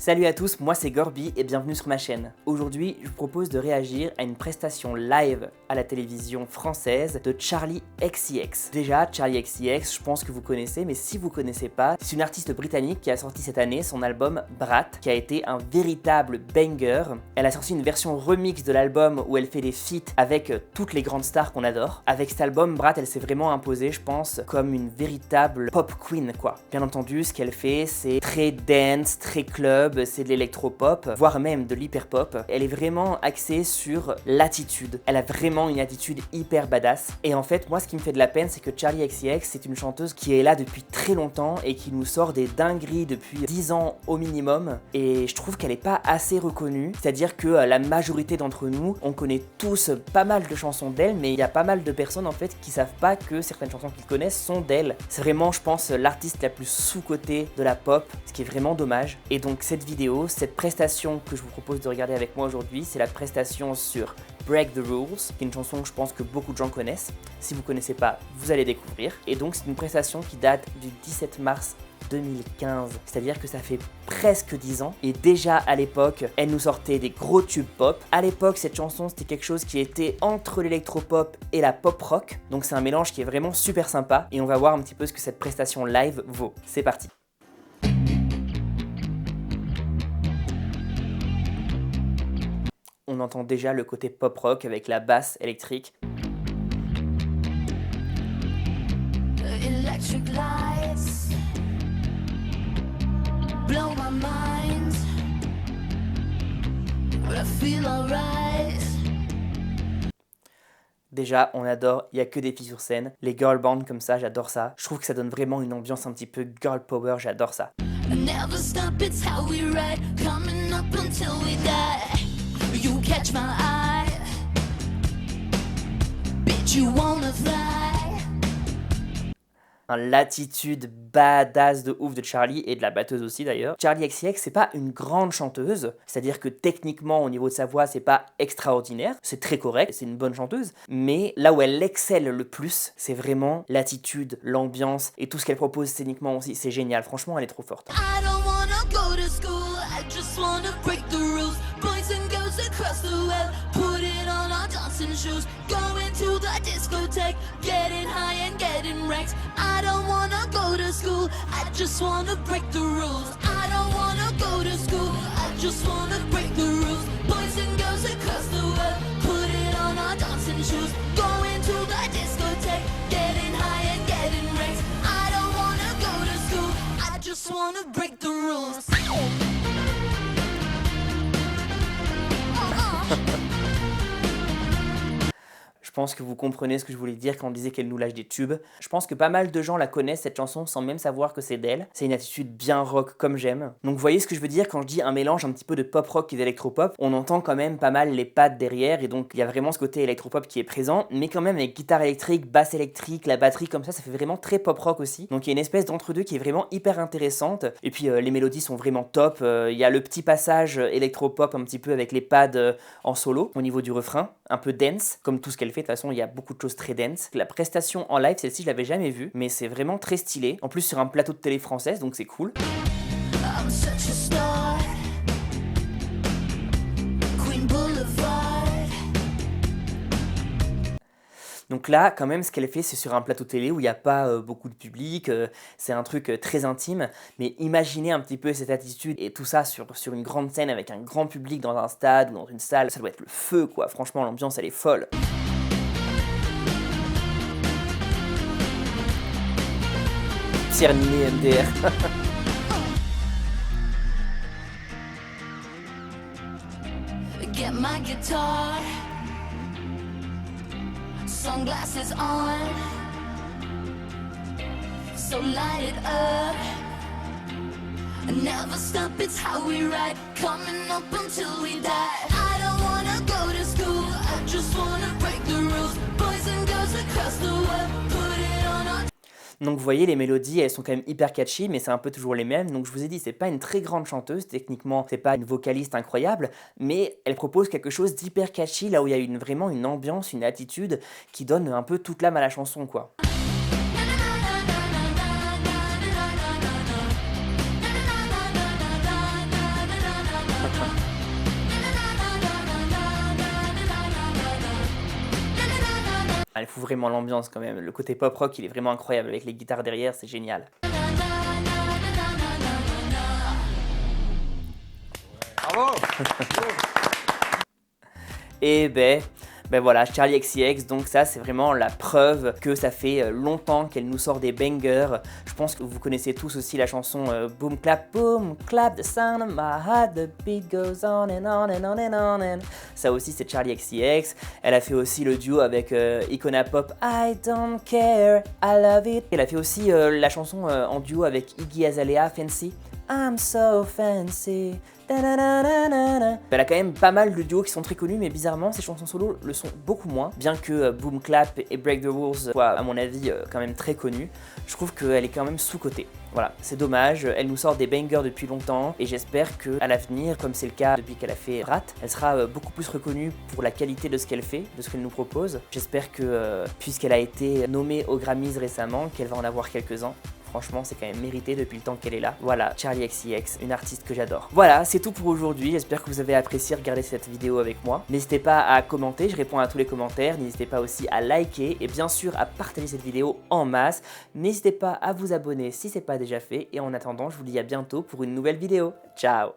Salut à tous, moi c'est Gorby et bienvenue sur ma chaîne. Aujourd'hui, je vous propose de réagir à une prestation live à la télévision française de Charli XCX. Déjà, Charli XCX, je pense que vous connaissez, mais si vous connaissez pas, c'est une artiste britannique qui a sorti cette année son album Brat, qui a été un véritable banger. Elle a sorti une version remix de l'album où elle fait des feats avec toutes les grandes stars qu'on adore. Avec cet album, Brat, elle s'est vraiment imposée, je pense, comme une véritable pop queen, quoi. Bien entendu, ce qu'elle fait, c'est très dance, très club, c'est de l'électropop, voire même de l'hyperpop. Elle est vraiment axée sur l'attitude. Elle a vraiment une attitude hyper badass. Et en fait, moi, ce qui me fait de la peine, c'est que Charli XCX, c'est une chanteuse qui est là depuis très longtemps et qui nous sort des dingueries depuis 10 ans au minimum. Et je trouve qu'elle n'est pas assez reconnue. C'est-à-dire que la majorité d'entre nous, on connaît tous pas mal de chansons d'elle, mais il y a pas mal de personnes en fait qui savent pas que certaines chansons qu'ils connaissent sont d'elle. C'est vraiment, je pense, l'artiste la plus sous-cotée de la pop, ce qui est vraiment dommage. Et donc cette vidéo, cette prestation que je vous propose de regarder avec moi aujourd'hui, c'est la prestation sur Break the Rules, qui est une chanson que je pense que beaucoup de gens connaissent. Si vous connaissez pas, vous allez découvrir. Et donc c'est une prestation qui date du 17 mars 2015, c'est-à-dire que ça fait presque 10 ans, et déjà à l'époque, elle nous sortait des gros tubes pop. À l'époque, cette chanson, c'était quelque chose qui était entre l'électropop et la pop rock, donc c'est un mélange qui est vraiment super sympa, et on va voir un petit peu ce que cette prestation live vaut. C'est parti. On entend déjà le côté pop rock avec la basse électrique. Electric lights blow my mind, but I feel alright. Déjà, on adore, il n'y a que des filles sur scène. Les girl bands comme ça, j'adore ça. Je trouve que ça donne vraiment une ambiance un petit peu girl power, j'adore ça. I never stop, it's how we ride, coming up until we die. You catch my eye, bitch, you wanna fly. L'attitude badass de ouf de Charli et de la batteuse aussi d'ailleurs. Charli XCX, c'est pas une grande chanteuse, c'est-à-dire que techniquement au niveau de sa voix c'est pas extraordinaire, c'est très correct, c'est une bonne chanteuse, mais là où elle excelle le plus, c'est vraiment l'attitude, l'ambiance et tout ce qu'elle propose scéniquement aussi, c'est génial, franchement elle est trop forte. I don't wanna go to school, I just wanna break the rules. Boys and girls across the web, put it on our dancing shoes. Going to the discotheque, getting high and getting wrecked. I don't wanna go to school, I just wanna break the rules. I don't wanna go to school, I just wanna break the rules. Boys and girls across the web, put it on our dancing shoes. Going to the discotheque, getting high and getting wrecked. I don't wanna go to school, I just wanna break the rules. Je pense que vous comprenez ce que je voulais dire quand on disait qu'elle nous lâche des tubes. Je pense que pas mal de gens la connaissent cette chanson sans même savoir que c'est d'elle. C'est une attitude bien rock comme j'aime. Donc vous voyez ce que je veux dire quand je dis un mélange un petit peu de pop rock et d'électropop. On entend quand même pas mal les pads derrière et donc il y a vraiment ce côté électropop qui est présent, mais quand même avec guitare électrique, basse électrique, la batterie comme ça fait vraiment très pop rock aussi. Donc il y a une espèce d'entre-deux qui est vraiment hyper intéressante. Et puis les mélodies sont vraiment top. Il y a le petit passage électropop un petit peu avec les pads en solo au niveau du refrain, un peu dance comme tout ce qu'elle fait. De toute façon, il y a beaucoup de choses très dance. La prestation en live, celle-ci, je l'avais jamais vue, mais c'est vraiment très stylé. En plus, sur un plateau de télé française, donc c'est cool. I'm such a star. Queen Boulevard. Donc là, quand même, ce qu'elle fait, c'est sur un plateau télé où il n'y a pas beaucoup de public, c'est un truc très intime, mais imaginez un petit peu cette attitude et tout ça sur une grande scène avec un grand public dans un stade ou dans une salle, ça doit être le feu, quoi. Franchement, l'ambiance, elle est folle. Terminé MDR. Get my guitar, sunglasses on, so light it up. Never stop, it's how we ride, coming up until we die. I don't wanna go to school, I just wanna break the rules. Boys and girls across the world, put it on our. Donc vous voyez, les mélodies, elles sont quand même hyper catchy, mais c'est un peu toujours les mêmes. Donc je vous ai dit, c'est pas une très grande chanteuse, techniquement, c'est pas une vocaliste incroyable, mais elle propose quelque chose d'hyper catchy, là où il y a vraiment une ambiance, une attitude qui donne un peu toute l'âme à la chanson, quoi. Elle fout vraiment l'ambiance quand même. Le côté pop rock, il est vraiment incroyable avec les guitares derrière, c'est génial. Bravo. Et ben voilà, Charli XCX, donc ça c'est vraiment la preuve que ça fait longtemps qu'elle nous sort des bangers. Je pense que vous connaissez tous aussi la chanson Boom Clap, the sound of my heart, the beat goes on and on and on and on and... Ça aussi c'est Charli XCX. Elle a fait aussi le duo avec Icona Pop, I don't care, I love it. Elle a fait aussi la chanson en duo avec Iggy Azalea, Fancy. I'm so fancy. Elle a quand même pas mal de duos qui sont très connus, mais bizarrement, ses chansons solo le sont beaucoup moins. Bien que Boom Clap et Break the Rules soient, à mon avis, quand même très connus, je trouve qu'elle est quand même sous-cotée. Voilà, c'est dommage, elle nous sort des bangers depuis longtemps, et j'espère qu'à l'avenir, comme c'est le cas depuis qu'elle a fait Rat, elle sera beaucoup plus reconnue pour la qualité de ce qu'elle fait, de ce qu'elle nous propose. J'espère que, puisqu'elle a été nommée aux Grammys récemment, qu'elle va en avoir quelques-uns. Franchement, c'est quand même mérité depuis le temps qu'elle est là. Voilà, Charli XCX, une artiste que j'adore. Voilà, c'est tout pour aujourd'hui. J'espère que vous avez apprécié regarder cette vidéo avec moi. N'hésitez pas à commenter, je réponds à tous les commentaires. N'hésitez pas aussi à liker et bien sûr à partager cette vidéo en masse. N'hésitez pas à vous abonner si ce n'est pas déjà fait. Et en attendant, je vous dis à bientôt pour une nouvelle vidéo. Ciao!